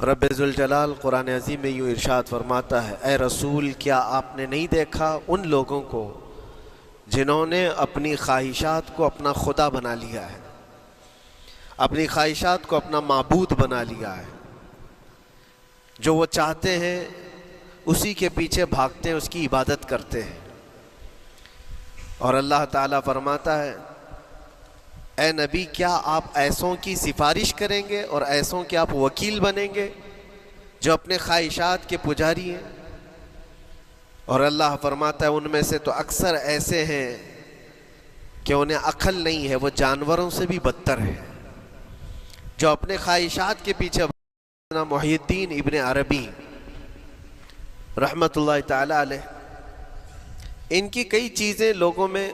رب ذوالجلال قرآن عظیم میں یوں ارشاد فرماتا ہے، اے رسول کیا آپ نے نہیں دیکھا ان لوگوں کو جنہوں نے اپنی خواہشات کو اپنا خدا بنا لیا ہے، اپنی خواہشات کو اپنا معبود بنا لیا ہے، جو وہ چاہتے ہیں اسی کے پیچھے بھاگتے ہیں، اس کی عبادت کرتے ہیں۔ اور اللہ تعالیٰ فرماتا ہے، اے نبی کیا آپ ایسوں کی سفارش کریں گے اور ایسوں کے آپ وکیل بنیں گے جو اپنے خواہشات کے پجاری ہیں؟ اور اللہ فرماتا ہے ان میں سے تو اکثر ایسے ہیں کہ انہیں عقل نہیں ہے، وہ جانوروں سے بھی بدتر ہے، جو اپنے خواہشات کے پیچھے۔ محی الدین ابن عربی رحمۃ اللہ تعالی علیہ، ان کی کئی چیزیں لوگوں میں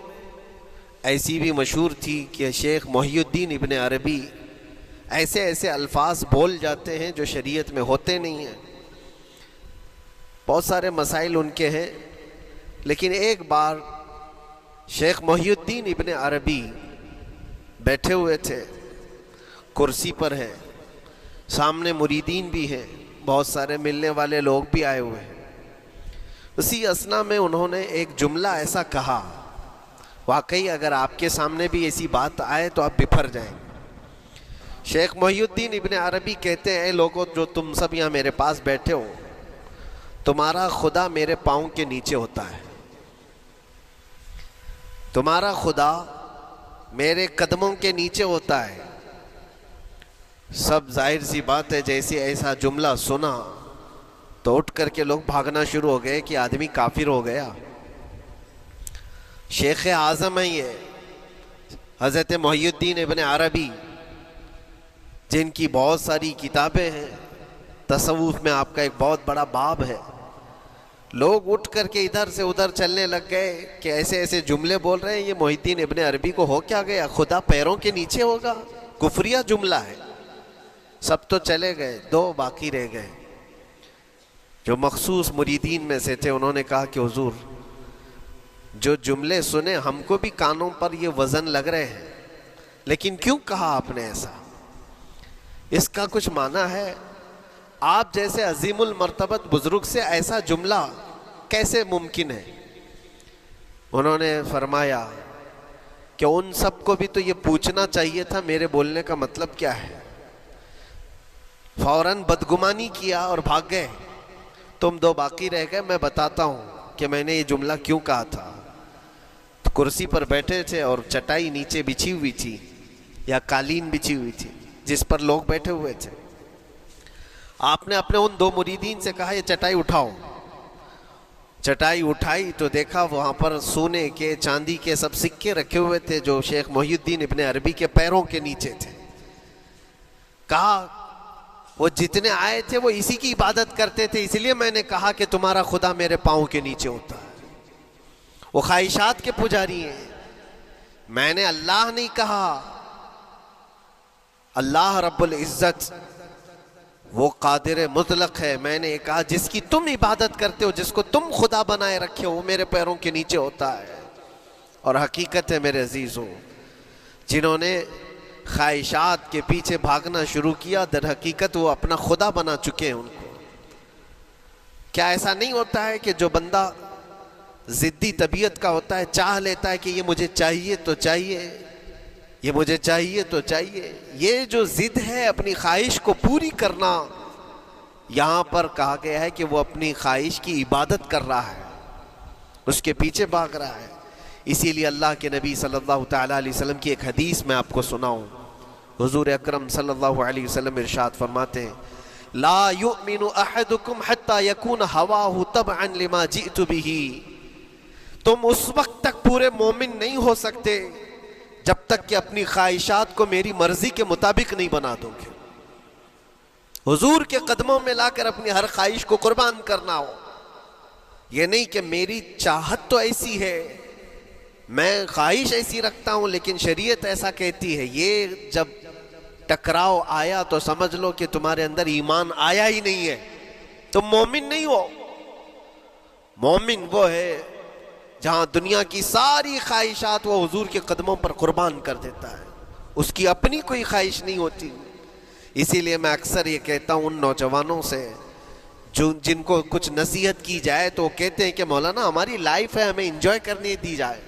ایسی بھی مشہور تھی کہ شیخ محی الدین ابن عربی ایسے ایسے الفاظ بول جاتے ہیں جو شریعت میں ہوتے نہیں ہیں، بہت سارے مسائل ان کے ہیں۔ لیکن ایک بار شیخ محی الدین ابن عربی بیٹھے ہوئے تھے، کرسی پر ہیں، سامنے مریدین بھی ہیں، بہت سارے ملنے والے لوگ بھی آئے ہوئے ہیں۔ اسی اثنا میں انہوں نے ایک جملہ ایسا کہا، واقعی اگر آپ کے سامنے بھی ایسی بات آئے تو آپ بپھر جائیں۔ شیخ محی الدین ابن عربی کہتے ہیں، اے لوگو جو تم سب یہاں میرے پاس بیٹھے ہو، تمہارا خدا میرے پاؤں کے نیچے ہوتا ہے، تمہارا خدا میرے قدموں کے نیچے ہوتا ہے۔ سب ظاہر سی بات ہے، جیسے ایسا جملہ سنا تو اٹھ کر کے لوگ بھاگنا شروع ہو گئے کہ آدمی کافر ہو گیا۔ شیخ اعظم ہیں یہ حضرت محی الدین ابن عربی، جن کی بہت ساری کتابیں ہیں، تصوف میں آپ کا ایک بہت بڑا باب ہے۔ لوگ اٹھ کر کے ادھر سے ادھر چلنے لگ گئے کہ ایسے ایسے جملے بول رہے ہیں، یہ محی الدین ابن عربی کو ہو کیا گیا؟ خدا پیروں کے نیچے ہوگا؟ کفریہ جملہ ہے۔ سب تو چلے گئے، دو باقی رہ گئے جو مخصوص مریدین میں سے تھے۔ انہوں نے کہا کہ حضور جو جملے سنے ہم کو بھی کانوں پر یہ وزن لگ رہے ہیں، لیکن کیوں کہا آپ نے ایسا؟ اس کا کچھ معنی ہے؟ آپ جیسے عظیم المرتبت بزرگ سے ایسا جملہ کیسے ممکن ہے؟ انہوں نے فرمایا کہ ان سب کو بھی تو یہ پوچھنا چاہیے تھا میرے بولنے کا مطلب کیا ہے۔ فوراً بدگمانی کیا اور بھاگ گئے۔ تم دو باقی رہ گئے، میں بتاتا ہوں کہ میں نے یہ جملہ کیوں کہا تھا۔ تو کرسی پر بیٹھے تھے اور چٹائی نیچے بچھی ہوئی تھی یا قالین بچھی ہوئی تھی جس پر لوگ بیٹھے ہوئے تھے۔ آپ نے اپنے ان دو مریدین سے کہا یہ چٹائی اٹھاؤ۔ چٹائی اٹھائی تو دیکھا وہاں پر سونے کے چاندی کے سب سکے رکھے ہوئے تھے جو شیخ محی الدین ابن عربی کے پیروں کے نیچے تھے۔ کہا وہ جتنے آئے تھے وہ اسی کی عبادت کرتے تھے، اس لیے میں نے کہا کہ تمہارا خدا میرے پاؤں کے نیچے ہوتا ہے۔ وہ خواہشات کے پجاری ہیں، میں نے اللہ نہیں کہا۔ اللہ رب العزت وہ قادر مطلق ہے، میں نے کہا جس کی تم عبادت کرتے ہو، جس کو تم خدا بنائے رکھے ہو، وہ میرے پیروں کے نیچے ہوتا ہے۔ اور حقیقت ہے میرے عزیزوں، جنہوں نے خواہشات کے پیچھے بھاگنا شروع کیا، در حقیقت وہ اپنا خدا بنا چکے ہیں ان کو۔ کیا ایسا نہیں ہوتا ہے کہ جو بندہ ضدی طبیعت کا ہوتا ہے، چاہ لیتا ہے کہ یہ مجھے چاہیے تو چاہیے، یہ مجھے چاہیے تو چاہیے، یہ جو ضد ہے اپنی خواہش کو پوری کرنا، یہاں پر کہا گیا ہے کہ وہ اپنی خواہش کی عبادت کر رہا ہے، اس کے پیچھے بھاگ رہا ہے۔ اسی لیے اللہ کے نبی صلی اللہ تعالیٰ علیہ وسلم کی ایک حدیث میں آپ کو سناؤں۔ حضور اکرم صلی اللہ علیہ وسلم ارشاد فرماتے ہیں، لا یؤمن احدکم حتی یکون ہواہ تبعا لما جئت بہ۔ تم اس وقت تک پورے مومن نہیں ہو سکتے جب تک کہ اپنی خواہشات کو میری مرضی کے مطابق نہیں بنا دو گے۔ حضور کے قدموں میں لا کر اپنی ہر خواہش کو قربان کرنا ہو، یہ نہیں کہ میری چاہت تو ایسی ہے، میں خواہش ایسی رکھتا ہوں لیکن شریعت ایسا کہتی ہے۔ یہ جب ٹکراؤ آیا تو سمجھ لو کہ تمہارے اندر ایمان آیا ہی نہیں ہے، تم مومن نہیں ہو۔ مومن وہ ہے جہاں دنیا کی ساری خواہشات وہ حضور کے قدموں پر قربان کر دیتا ہے، اس کی اپنی کوئی خواہش نہیں ہوتی۔ اسی لیے میں اکثر یہ کہتا ہوں ان نوجوانوں سے جن کو کچھ نصیحت کی جائے تو وہ کہتے ہیں کہ مولانا ہماری لائف ہے، ہمیں انجوائے کرنے دی جائے.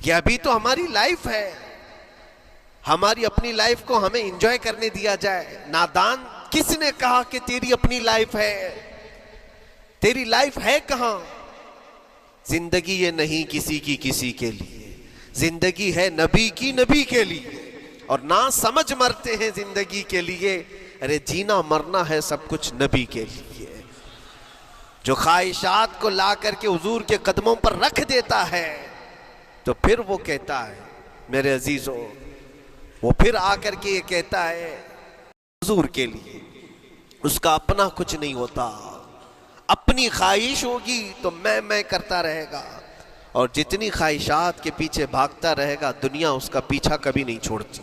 یہ ابھی تو ہماری لائف ہے، ہماری اپنی لائف کو ہمیں انجوائے کرنے دیا جائے. نادان، کس نے کہا کہ تیری اپنی لائف ہے؟ تیری لائف ہے کہاں؟ زندگی یہ نہیں کسی کی کسی کے لیے، زندگی ہے نبی کی نبی کے لیے. اور نہ سمجھ مرتے ہیں زندگی کے لیے، ارے جینا مرنا ہے سب کچھ نبی کے لیے. جو خواہشات کو لا کر کے حضور کے قدموں پر رکھ دیتا ہے تو پھر وہ کہتا ہے میرے عزیزو، وہ پھر آ کر کے یہ کہتا ہے حضور کے لیے. اس کا اپنا کچھ نہیں ہوتا، اپنی خواہش ہوگی تو میں کرتا رہے گا، اور جتنی خواہشات کے پیچھے بھاگتا رہے گا دنیا اس کا پیچھا کبھی نہیں چھوڑتی،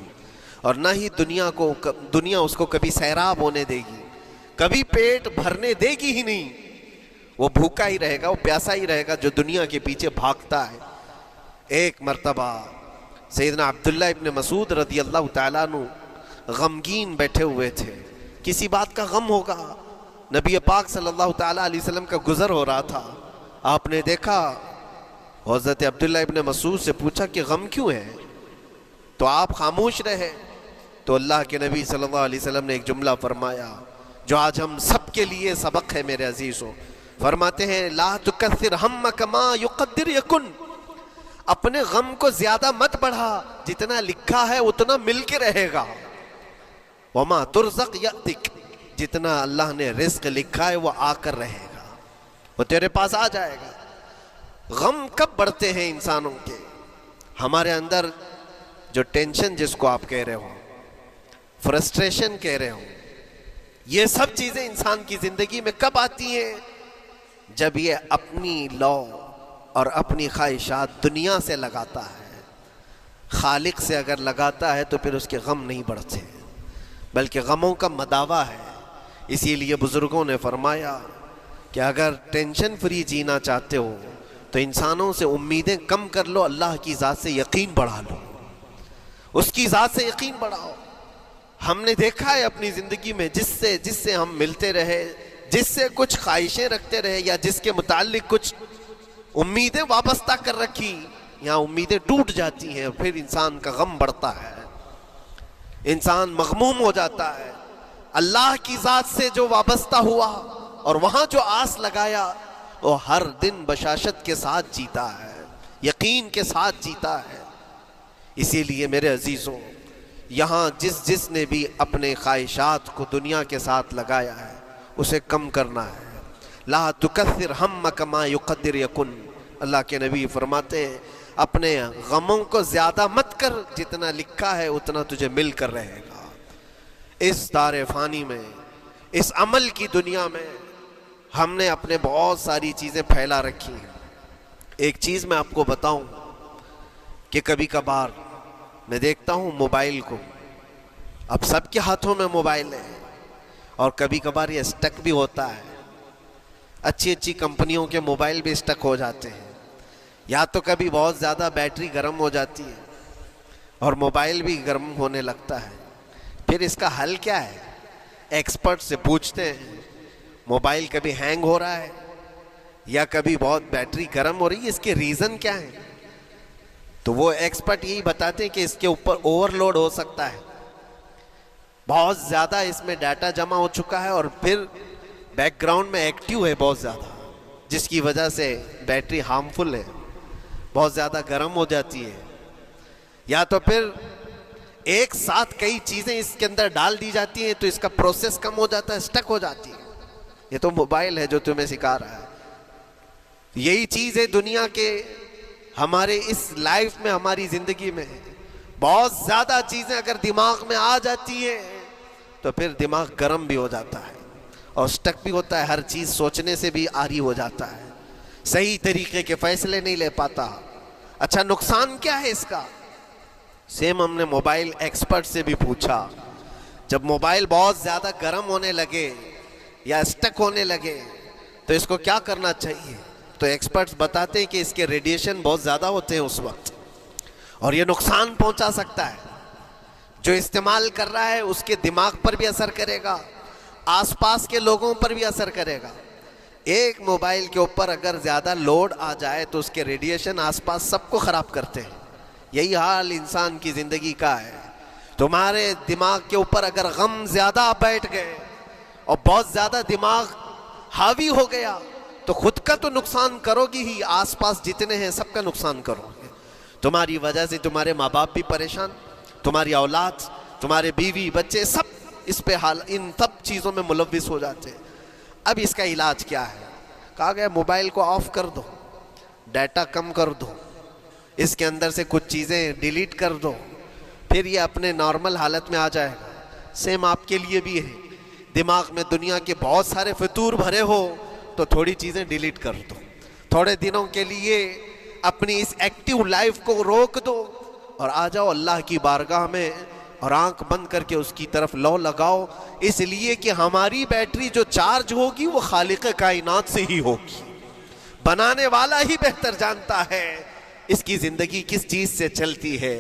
اور نہ ہی دنیا اس کو کبھی سیراب ہونے دے گی، کبھی پیٹ بھرنے دے گی ہی نہیں. وہ بھوکا ہی رہے گا، وہ پیاسا ہی رہے گا جو دنیا کے پیچھے بھاگتا ہے. ایک مرتبہ سیدنا عبداللہ ابن مسعود رضی اللہ تعالیٰ عنہ غمگین بیٹھے ہوئے تھے. کسی بات کا غم ہوگا، نبی پاک صلی اللہ تعالیٰ علیہ وسلم کا گزر ہو رہا تھا. آپ نے دیکھا، حضرت عبداللہ ابن مسعود سے پوچھا کہ غم کیوں ہے؟ تو آپ خاموش رہے. تو اللہ کے نبی صلی اللہ علیہ وسلم نے ایک جملہ فرمایا جو آج ہم سب کے لیے سبق ہے میرے عزیزو. فرماتے ہیں لا تکثر ہمک ما یقدر یکن، اپنے غم کو زیادہ مت بڑھا، جتنا لکھا ہے اتنا مل کے رہے گا. وما ترزق یأتک، جتنا اللہ نے رزق لکھا ہے وہ آ کر رہے گا، وہ تیرے پاس آ جائے گا. غم کب بڑھتے ہیں انسانوں کے؟ ہمارے اندر جو ٹینشن جس کو آپ کہہ رہے ہو، فرسٹریشن کہہ رہے ہو، یہ سب چیزیں انسان کی زندگی میں کب آتی ہیں؟ جب یہ اپنی لو اور اپنی خواہشات دنیا سے لگاتا ہے. خالق سے اگر لگاتا ہے تو پھر اس کے غم نہیں بڑھتے، بلکہ غموں کا مداوع ہے. اسی لیے بزرگوں نے فرمایا کہ اگر ٹینشن فری جینا چاہتے ہو تو انسانوں سے امیدیں کم کر لو، اللہ کی ذات سے یقین بڑھا لو، اس کی ذات سے یقین بڑھاؤ. ہم نے دیکھا ہے اپنی زندگی میں جس سے ہم ملتے رہے، جس سے کچھ خواہشیں رکھتے رہے، یا جس کے متعلق کچھ امیدیں وابستہ کر رکھی، یہاں امیدیں ٹوٹ جاتی ہیں، پھر انسان کا غم بڑھتا ہے، انسان مغموم ہو جاتا ہے. اللہ کی ذات سے جو وابستہ ہوا اور وہاں جو آس لگایا، وہ ہر دن بشاشت کے ساتھ جیتا ہے، یقین کے ساتھ جیتا ہے. اسی لیے میرے عزیزوں، یہاں جس نے بھی اپنے خواہشات کو دنیا کے ساتھ لگایا ہے اسے کم کرنا ہے. لا تکثر ہمک ما یقدر یکن، اللہ کے نبی فرماتے ہیں اپنے غموں کو زیادہ مت کر، جتنا لکھا ہے اتنا تجھے مل کر رہے گا. اس دار فانی میں، اس عمل کی دنیا میں ہم نے اپنے بہت ساری چیزیں پھیلا رکھی ہیں. ایک چیز میں آپ کو بتاؤں کہ کبھی کبھار میں دیکھتا ہوں موبائل کو، اب سب کے ہاتھوں میں موبائل ہے، اور کبھی کبھار یہ اسٹک بھی ہوتا ہے. اچھی کمپنیوں کے موبائل بھی اسٹک ہو جاتے ہیں، یا تو کبھی بہت زیادہ بیٹری گرم ہو جاتی ہے اور موبائل بھی گرم ہونے لگتا ہے. پھر اس کا حل کیا ہے؟ ایکسپرٹ سے پوچھتے ہیں موبائل کبھی ہینگ ہو رہا ہے یا کبھی بہت بیٹری گرم ہو رہی ہے، اس کے ریزن کیا ہیں؟ تو وہ ایکسپرٹ یہی بتاتے ہیں کہ اس کے اوپر اوور لوڈ ہو سکتا ہے، بہت زیادہ اس میں ڈیٹا جمع ہو چکا ہے اور پھر بیک گراؤنڈ میں ایکٹیو ہے بہت زیادہ، جس کی وجہ سے بیٹری ہارمفل ہے، بہت زیادہ گرم ہو جاتی ہے. یا تو پھر ایک ساتھ کئی چیزیں اس کے اندر ڈال دی جاتی ہیں تو اس کا پروسیس کم ہو جاتا ہے، اسٹک ہو جاتی ہے. یہ تو موبائل ہے جو تمہیں سکھا رہا ہے. یہی چیز ہے دنیا کے ہمارے اس لائف میں، ہماری زندگی میں بہت زیادہ چیزیں اگر دماغ میں آ جاتی ہیں تو پھر دماغ گرم بھی ہو جاتا ہے اور اسٹک بھی ہوتا ہے، ہر چیز سوچنے سے بھی عاری ہو جاتا ہے، صحیح طریقے کے فیصلے نہیں لے پاتا. اچھا نقصان کیا ہے اس کا؟ سیم ہم نے موبائل ایکسپرٹ سے بھی پوچھا، جب موبائل بہت زیادہ گرم ہونے لگے یا اسٹک ہونے لگے تو اس کو کیا کرنا چاہیے؟ تو ایکسپرٹس بتاتے ہیں کہ اس کے ریڈیشن بہت زیادہ ہوتے ہیں اس وقت، اور یہ نقصان پہنچا سکتا ہے. جو استعمال کر رہا ہے اس کے دماغ پر بھی اثر کرے گا، آس پاس کے لوگوں پر بھی اثر کرے گا۔ ایک موبائل کے اوپر اگر زیادہ لوڈ آ جائے تو اس کے ریڈیشن آس پاس سب کو خراب کرتے ہیں۔ یہی حال انسان کی زندگی کا ہے۔ تمہارے دماغ کے اوپر اگر غم زیادہ بیٹھ گئے اور بہت زیادہ دماغ حاوی ہو گیا تو خود کا تو نقصان کرو گی ہی، آس پاس جتنے ہیں سب کا نقصان کرو گے۔ تمہاری وجہ سے تمہارے ماں باپ بھی پریشان، تمہاری اولاد، تمہارے بیوی بچے سب اس پہ ان سب چیزوں میں ملوث ہو جاتے ہیں۔ اب اس کا علاج کیا ہے؟ کہا گیا موبائل کو آف کر دو، ڈیٹا کم کر دو، اس کے اندر سے کچھ چیزیں ڈیلیٹ کر دو، پھر یہ اپنے نارمل حالت میں آ جائے گا۔ سیم آپ کے لیے بھی ہے، دماغ میں دنیا کے بہت سارے فطور بھرے ہو تو تھوڑی چیزیں ڈیلیٹ کر دو، تھوڑے دنوں کے لیے اپنی اس ایکٹیو لائف کو روک دو اور آ جاؤ اللہ کی بارگاہ میں اور آنکھ بند کر کے اس کی طرف لو لگاؤ، اس لیے کہ ہماری بیٹری جو چارج ہوگی وہ خالق کائنات سے ہی ہوگی، بنانے والا ہی بہتر جانتا ہے اس کی زندگی کس چیز سے چلتی ہے۔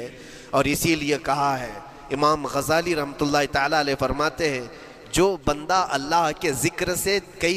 اور اسی لیے کہا ہے، امام غزالی رحمۃ اللہ تعالی علیہ فرماتے ہیں جو بندہ اللہ کے ذکر سے کئی